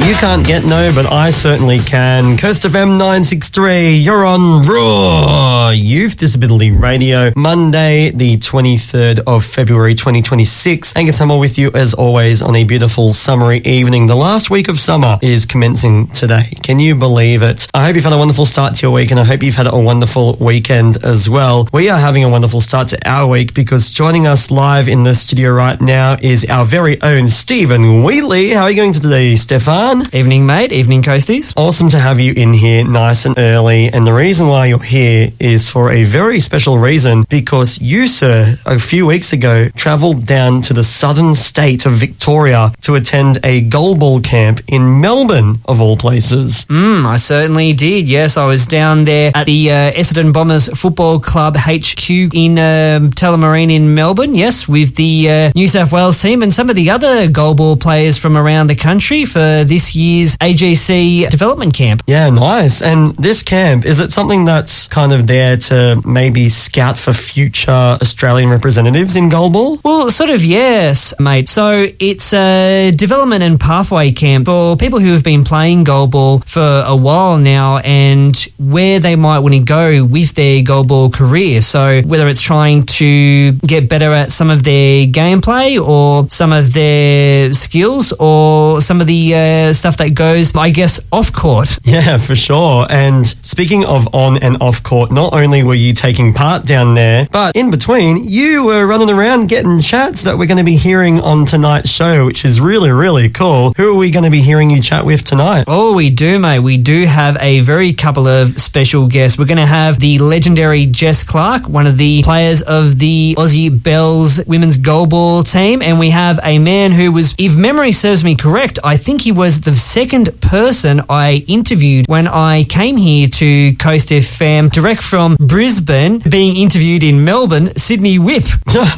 You can't get no, but I certainly can. Coast FM 963, you're on Raw Youth Disability Radio, Monday, the 23rd of February 2026. Angus Hummel with you as always on a beautiful summery evening. The last week of summer is commencing today. Can you believe it? I hope you've had a wonderful start to your week, and I hope you've had a wonderful weekend as well. We are having a wonderful start to our week because joining us live in the studio right now is our very own Stephen Wheatley. How are you going today, Stefan? Evening, mate. Evening, Coasties. Awesome to have you in here nice and early. And the reason why you're here is for a very special reason, because you, sir, a few weeks ago, travelled down to the southern state of Victoria to attend a goalball camp in Melbourne, of all places. I certainly did. Yes, I was down there at the Essendon Bombers Football Club HQ in Tullamarine in Melbourne. Yes, with the New South Wales team and some of the other goalball players from around the country for this year's AGC development camp. Yeah, nice. And this camp, is it something that's kind of there to maybe scout for future Australian representatives in goalball? Well, sort of, yes, mate. So it's a development and pathway camp for people who have been playing goalball for a while now and where they might want to go with their goalball career. So whether it's trying to get better at some of their gameplay or some of their skills or some of the stuff that goes, I guess, off court. Yeah, for sure. And speaking of on and off court, not only were you taking part down there, but in between, you were running around getting chats that we're going to be hearing on tonight's show, which is really, really cool. Who are we going to be hearing you chat with tonight? Oh, we do, mate. We do have a very couple of special guests. We're going to have the legendary Jess Clark, one of the players of the Aussie Bells women's goalball team, and we have a man who was, if memory serves me correct, I think he was the second person I interviewed when I came here to Coast FM, direct from Brisbane, being interviewed in Melbourne, Sydney Whip.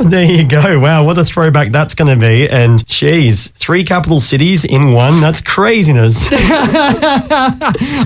There you go. Wow, what a throwback that's going to be. And geez, 3 capital cities in one. That's craziness.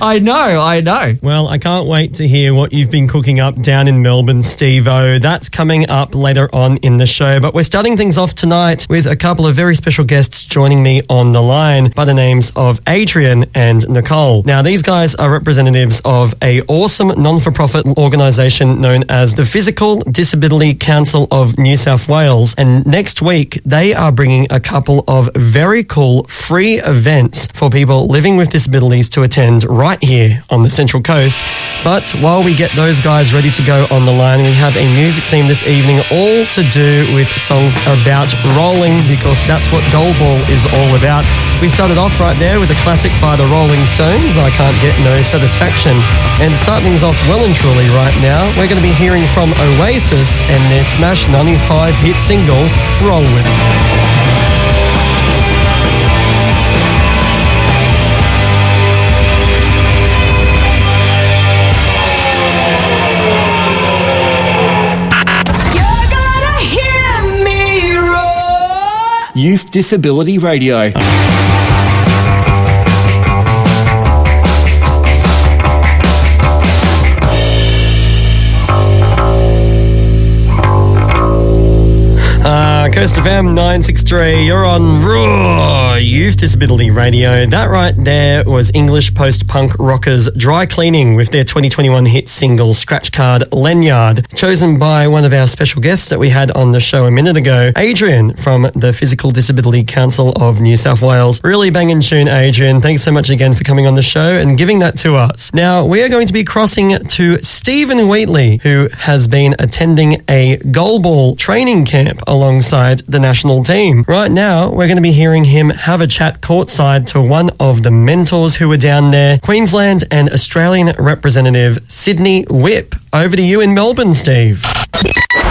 I know. Well, I can't wait to hear what you've been cooking up down in Melbourne, Steve-O. That's coming up later on in the show. But we're starting things off tonight with a couple of very special guests joining me on the line by the names of Adrian and Nicole. Now, these guys are representatives of a awesome non-for-profit organisation known as the Physical Disability Council of New South Wales. And next week, they are bringing a couple of very cool free events for people living with disabilities to attend right here on the Central Coast. But while we get those guys ready to go on the line, we have a music theme this evening, all to do with songs about rolling, because that's what goalball is all about. We started off right there with a classic by the Rolling Stones, I Can't Get No Satisfaction. And to start things off well and truly right now, we're going to be hearing from Oasis and their smash 95 hit single, Roll With It. Youth Disability Radio. Coast FM 963, you're on Raw Youth Disability Radio. That right there was English post-punk rockers Dry Cleaning with their 2021 hit single Scratch Card Lanyard, chosen by one of our special guests that we had on the show a minute ago, Adrian from the Physical Disability Council of New South Wales. Really banging tune, Adrian. Thanks so much again for coming on the show and giving that to us. Now, we are going to be crossing to Stephen Wheatley, who has been attending a goalball training camp alongside the national team. Right now, we're going to be hearing him have a chat courtside to one of the mentors who were down there, Queensland and Australian representative Sydney Whip. Over to you in Melbourne, Steve.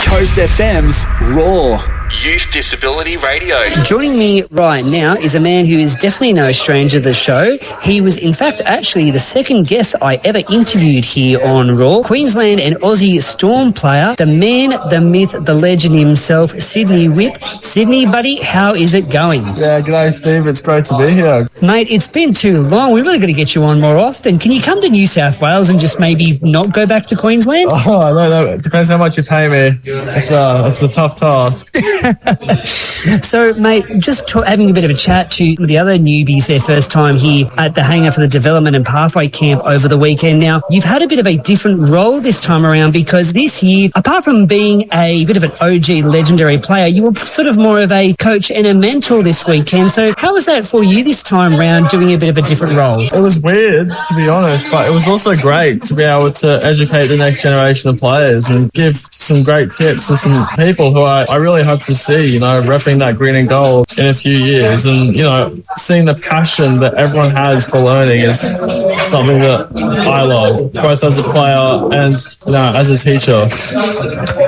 Coast FM's Raw Youth Disability Radio. Joining me right now is a man who is definitely no stranger to the show. He was, in fact, actually the second guest I ever interviewed here on Raw. Queensland and Aussie Storm player, the man, the myth, the legend himself, Sydney Whip. Sydney, buddy, how is it going? Yeah, g'day, Steve. It's great to be here. Mate, it's been too long. We really got to get you on more often. Can you come to New South Wales and just maybe not go back to Queensland? Oh, no. It depends how much you pay me. It's a tough task. So, mate, just having a bit of a chat to the other newbies their first time here at the hangar for the Development and Pathway Camp over the weekend. Now, you've had a bit of a different role this time around because this year, apart from being a bit of an OG legendary player, you were sort of more of a coach and a mentor this weekend. So how was that for you this time around, doing a bit of a different role? It was weird, to be honest, but it was also great to be able to educate the next generation of players and give some great tips to some people who I really hope to see, repping that green and gold in a few years. And, seeing the passion that everyone has for learning is something that I love, both as a player and, as a teacher.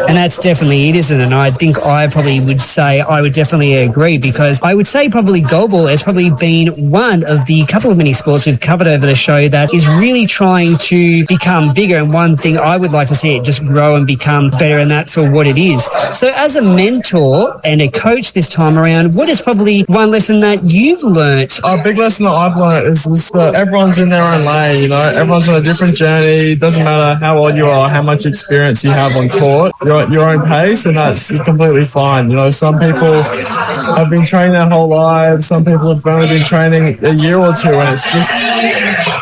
And that's definitely it, isn't it? And I think I probably would say I would definitely agree, because I would say probably goalball has probably been one of the couple of mini sports we've covered over the show that is really trying to become bigger. And one thing I would like to see it just grow and become better, and that for what it is. So as a mentor and a coach this time around, what is probably one lesson that you've learnt? A big lesson that I've learned is just that everyone's in their own lane, everyone's on a different journey. It doesn't matter how old you are, how much experience you have on court, you're at your own pace, and that's completely fine. Some people have been training their whole lives, some people have only been training a year or two, and it's just,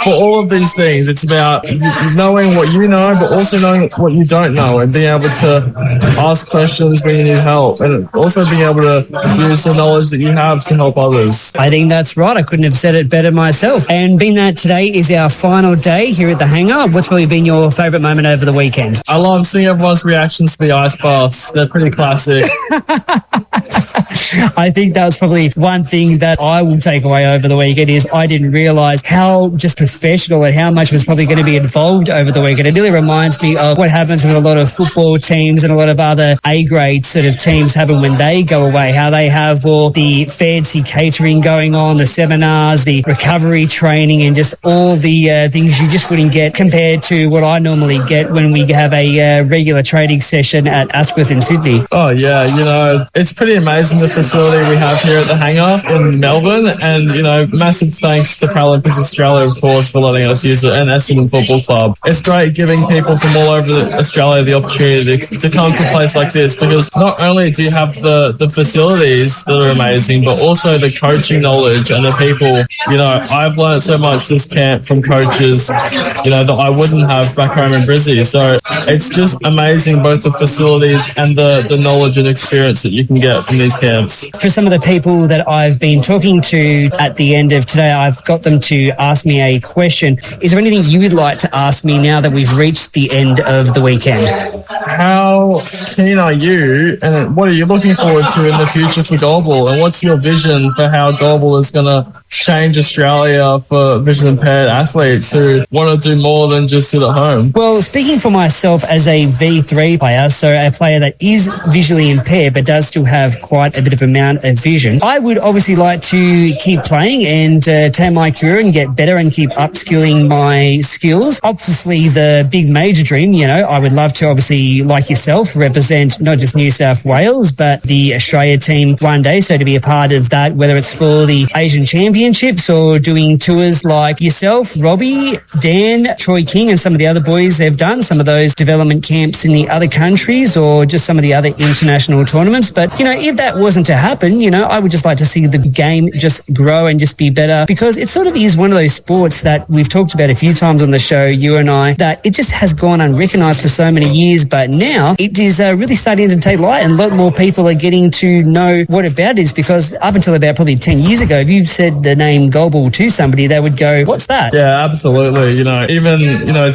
for all of these things, it's about knowing what you know, but also knowing what you don't know, and being able to ask questions when you need help, and also being able to use the knowledge that you have to help others. I think that's right. I couldn't have said it better myself. And being that today is our final day here at the hangar, what's probably been your favourite moment over the weekend? I love seeing everyone's reactions to the ice baths. They're pretty classic. I think that was probably one thing that I will take away over the weekend is I didn't realise how just professional and how much was probably going to be involved over the weekend. It really reminds me of what happens with a lot of football teams and a lot of other A-grade sort of teams happen when they go away, how they have all the fancy catering going on, the seminars, the recovery training, and just all the things you just wouldn't get compared to what I normally get when we have a regular training session at Asquith in Sydney. Oh, yeah, it's pretty amazing the facility we have here at the hangar in Melbourne, and, massive thanks to Paralympics Australia, of course, for letting us use it, and Essendon Football Club. It's great giving people from all over Australia the opportunity to come to a place like this, because not only do you have the facilities that are amazing, but also the coaching knowledge and the people. I've learned so much this camp from coaches, that I wouldn't have back home in Brizzy. So it's just amazing, both the facilities and the knowledge and experience that you can get from these camps. For some of the people that I've been talking to at the end of today, I've got them to ask me a question. Is there anything you would like to ask me now that we've reached the end of the weekend? How keen are you, and what are you looking forward to in the future for goalball, and what's your vision for how goalball is going to change Australia for vision impaired athletes who want to do more than just sit at home? Well, speaking for myself as a V3 player, so a player that is visually impaired but does still have quite a bit of amount of vision, I would obviously like to keep playing and take my career and get better and keep upskilling my skills. Obviously, the big major dream, I would love to, obviously, like yourself, represent not just New South Wales, but the Australia team one day. So to be a part of that, whether it's for the Asian Championships or doing tours like yourself, Robbie, Dan, Troy King, and some of the other boys, they've done some of those development camps in the other countries or just some of the other international tournaments. But, if that wasn't to happen, I would just like to see the game just grow and just be better, because it sort of is one of those sports that we've talked about a few times on the show, you and I, that it just has gone unrecognised for so many years, but now it is really starting to take light, and a lot more people are getting to know what about it is, because up until about probably 10 years ago, if you said the name goalball to somebody, they would go, what's that? Yeah, absolutely. Even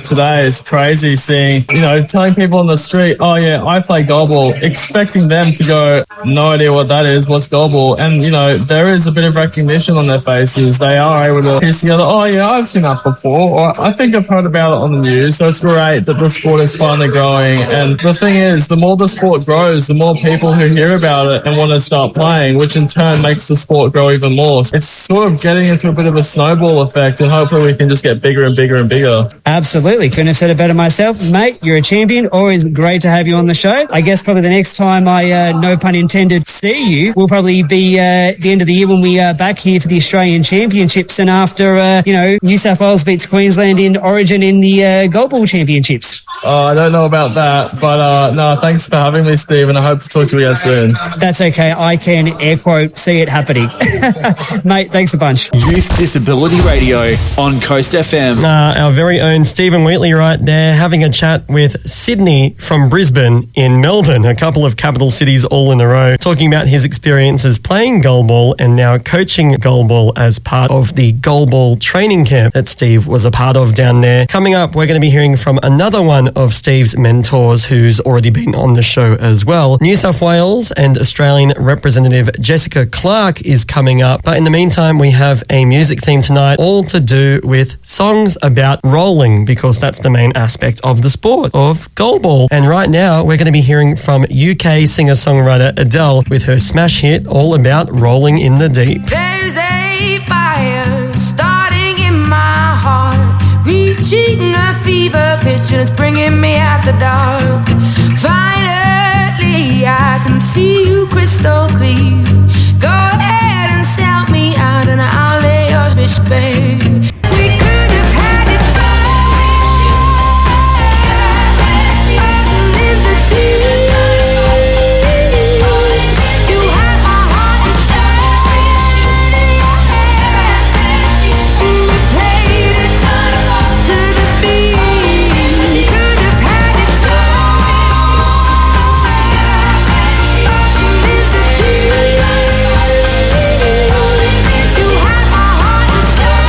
today it's crazy seeing, telling people on the street, oh yeah, I play goalball, expecting them to go, no idea what that that is, what's goalball. And, you know, there is a bit of recognition on their faces. They are able to piece together, oh, yeah, I've seen that before, or I think I've heard about it on the news. So it's great that the sport is finally growing. And the thing is, the more the sport grows, the more people who hear about it and want to start playing, which in turn makes the sport grow even more. It's sort of getting into a bit of a snowball effect, and hopefully we can just get bigger and bigger and bigger. Absolutely. Couldn't have said it better myself. Mate, you're a champion. Always great to have you on the show. I guess probably the next time I, no pun intended, see you will probably be at the end of the year when we are back here for the Australian Championships, and after, New South Wales beats Queensland in Origin in the Goalball Championships. I don't know about that, but no, thanks for having me, Steve, and I hope to talk to you guys soon. That's okay. I can, air quote, see it happening. Mate, thanks a bunch. Youth Disability Radio on Coast FM. Our very own Stephen Wheatley right there having a chat with Sydney from Brisbane in Melbourne, a couple of capital cities all in a row, talking about his experiences playing goalball and now coaching goalball as part of the goalball training camp that Steve was a part of down there. Coming up, we're going to be hearing from another one of Steve's mentors who's already been on the show as well. New South Wales and Australian representative Jessica Clark is coming up. But in the meantime, we have a music theme tonight, all to do with songs about rolling, because that's the main aspect of the sport of goalball. And right now, we're going to be hearing from UK singer-songwriter Adele with her smash hit, All About Rolling in the Deep. There's a fire starting in my heart, reaching a fever pitch, and it's bringing me out the dark. Finally, I can see you crystal clear. Go ahead and sell me out, and I'll lay your bitch bare. We could have had it rolling in the deep. You had my heart inside, and you played it to the beat. Could have had it rolling in the deep. You had my heart inside,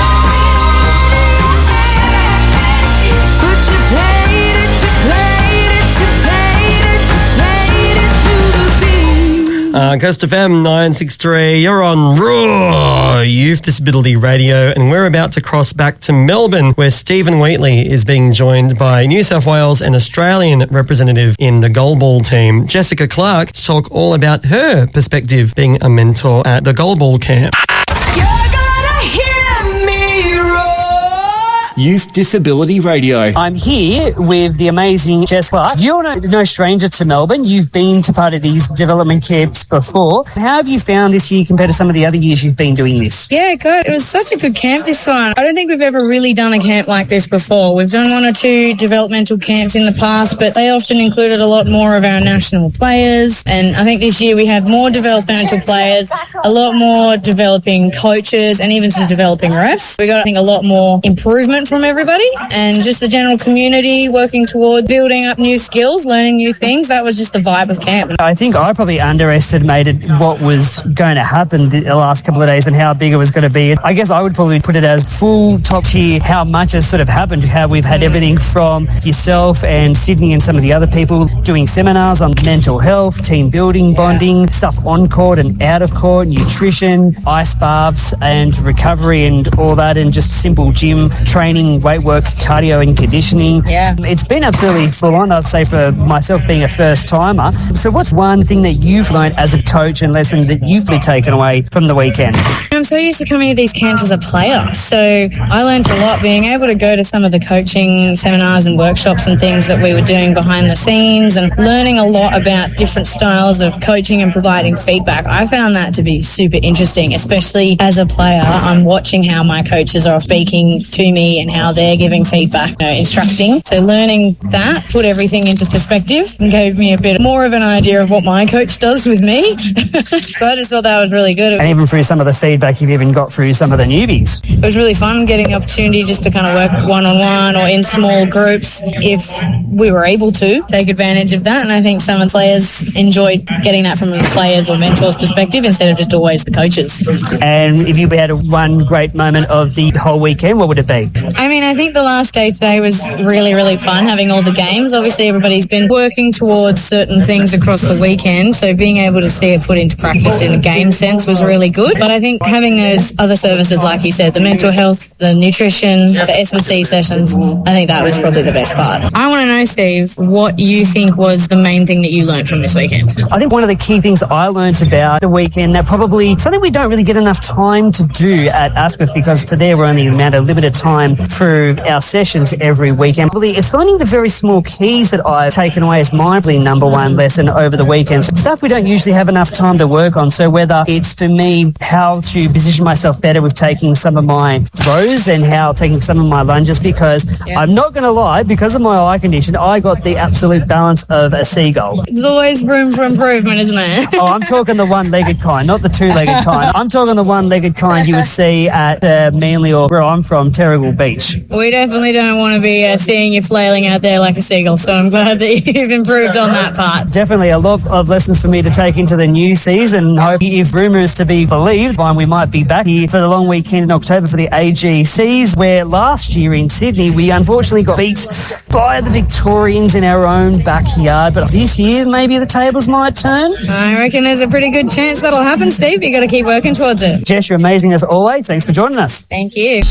but you played it, you played it, you played it, you played it to the beat. Coast FM 963, you're on Raw Youth Disability Radio, and we're about to cross back to Melbourne, where Stephen Wheatley is being joined by New South Wales and Australian representative in the goalball team, Jessica Clark, to talk all about her perspective being a mentor at the goalball camp. You're gonna hear me roar. Youth Disability Radio. I'm here with the amazing Jess Clark. You're no stranger to Melbourne. You've been to part of these development camps before. How have you found this year compared to some of the other years you've been doing this? Yeah, good. It was such a good camp, this one. I don't think we've ever really done a camp like this before. We've done one or two developmental camps in the past, but they often included a lot more of our national players. And I think this year we had more developmental players, a lot more developing coaches, and even some developing refs. We got, I think, a lot more improvement from everybody, and just the general community working towards building up new skills, learning new things. That was just the vibe of camp. I think I probably underestimated what was going to happen the last couple of days and how big it was going to be. I guess I would probably put it as full top tier, how much has sort of happened, how we've had everything from yourself and Sydney and some of the other people doing seminars on mental health, team building, bonding, stuff on court and out of court, nutrition, ice baths and recovery and all that, and just simple gym training, weight work, cardio and conditioning. Yeah. It's been absolutely full on, I'd say, for myself being a first timer. So what's one thing that you've learned as a coach and lesson that you've been taken away from the weekend? I'm so used to coming to these camps as a player, so I learned a lot being able to go to some of the coaching seminars and workshops and things that we were doing behind the scenes, and learning a lot about different styles of coaching and providing feedback. I found that to be super interesting, especially as a player. I'm watching how my coaches are speaking to me and how they're giving feedback, instructing. So learning that put everything into perspective and gave me a bit more of an idea of what my coach does with me. So I just thought that was really good. And even through some of the feedback you've even got through some of the newbies. It was really fun getting the opportunity just to kind of work one-on-one or in small groups if we were able to take advantage of that. And I think some of the players enjoyed getting that from the players or mentors' perspective instead of just always the coaches. And if you had one great moment of the whole weekend, what would it be? I I mean, I think the last day today was really, really fun, having all the games. Obviously, everybody's been working towards certain things across the weekend, so being able to see it put into practice in a game sense was really good. But I think having those other services, like you said, the mental health, the nutrition, the S&C sessions, I think that was probably the best part. I want to know, Steve, what you think was the main thing that you learned from this weekend. I think one of the key things I learned about the weekend, that probably something we don't really get enough time to do at Asquith, because for there we're only amount of limited time through our sessions every weekend. Probably it's learning the very small keys that I've taken away as my number one lesson over the weekend. Stuff we don't usually have enough time to work on. So whether it's for me how to position myself better with taking some of my throws and how taking some of my lunges, because I'm not going to lie, because of my eye condition, I got the absolute balance of a seagull. There's always room for improvement, isn't there? Oh, I'm talking the one-legged kind, not the two-legged kind. I'm talking the one-legged kind you would see at Manly, or where I'm from, Terrigal Beach. We definitely don't want to be seeing you flailing out there like a seagull, so I'm glad that you've improved on that part. Definitely a lot of lessons for me to take into the new season. Hope, if rumours to be believed, we might be back here for the long weekend in October for the AGCs, where last year in Sydney we unfortunately got beat by the Victorians in our own backyard. But this year maybe the tables might turn. I reckon there's a pretty good chance that'll happen, Steve. You've got to keep working towards it. Jess, you're amazing as always. Thanks for joining us. Thank you.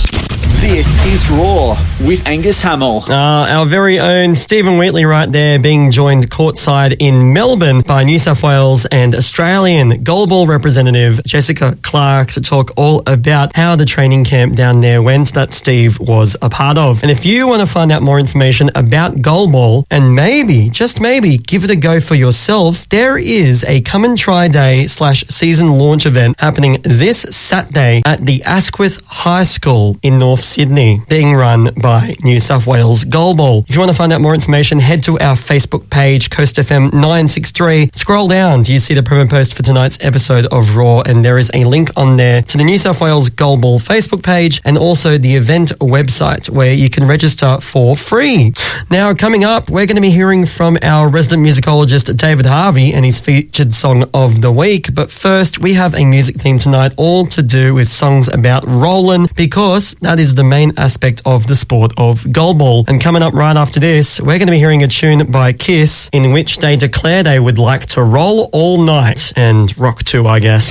This is Raw with Angus Hamill. Our very own Stephen Wheatley right there, being joined courtside in Melbourne by New South Wales and Australian goalball representative Jessica Clark to talk all about how the training camp down there went that Steve was a part of. And if you want to find out more information about goalball and maybe, just maybe, give it a go for yourself, there is a Come and Try Day / season launch event happening this Saturday at the Asquith High School in North Sydney, being run by New South Wales Goalball. If you want to find out more information, head to our Facebook page, Coast FM 963. Scroll down till you see the promo post for tonight's episode of Raw, and there is a link on there to the New South Wales Goalball Facebook page and also the event website where you can register for free. Now, coming up, we're going to be hearing from our resident musicologist David Harvey and his featured song of the week. But first, we have a music theme tonight, all to do with songs about rolling, because that is the main aspect of the sport of goalball. And coming up right after this, we're going to be hearing a tune by Kiss in which they declare they would like to roll all night and rock too, I guess.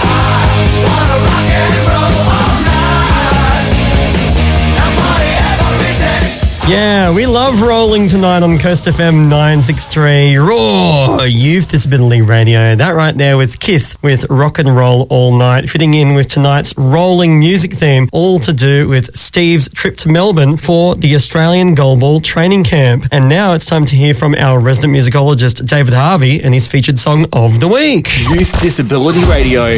Yeah, we love rolling tonight on Coast FM 963 Raw Youth Disability Radio. That right there was Kith with Rock and Roll All Night, fitting in with tonight's rolling music theme, all to do with Steve's trip to Melbourne for the Australian Goalball training camp. And now it's time to hear from our resident musicologist David Harvey and his featured song of the week. Youth Disability Radio.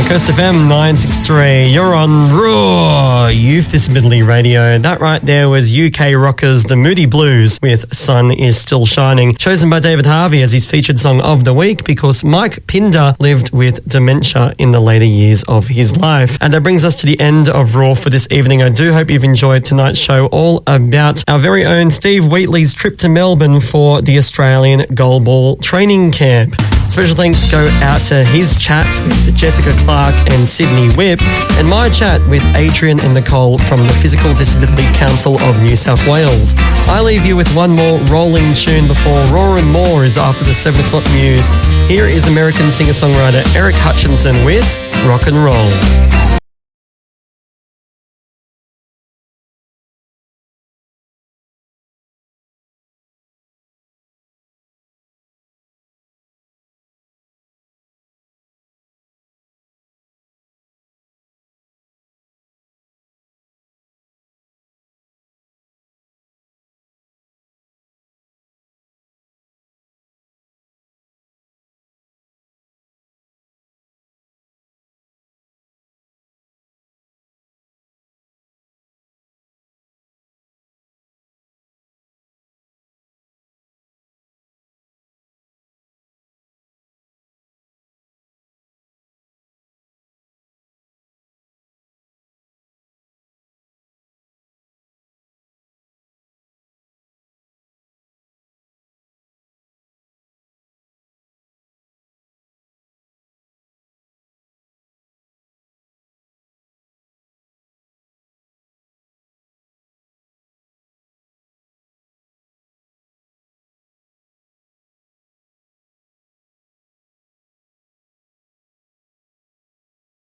Coast FM 963, you're on Raw Youth Disability Radio. That right there was UK rockers The Moody Blues with Sun Is Still Shining, chosen by David Harvey as his featured song of the week because Mike Pinder lived with dementia in the later years of his life. And that brings us to the end of Raw for this evening. I do hope you've enjoyed tonight's show, all about our very own Steve Wheatley's trip to Melbourne for the Australian Goalball training camp. Special thanks go out to his chat with Jessica Clark and Sydney Whip, and my chat with Adrian and Nicole from the Physical Disability Council of New South Wales. I leave you with one more rolling tune before Raw and More is after the 7 o'clock news. Here is American singer-songwriter Eric Hutchinson with Rock and Roll.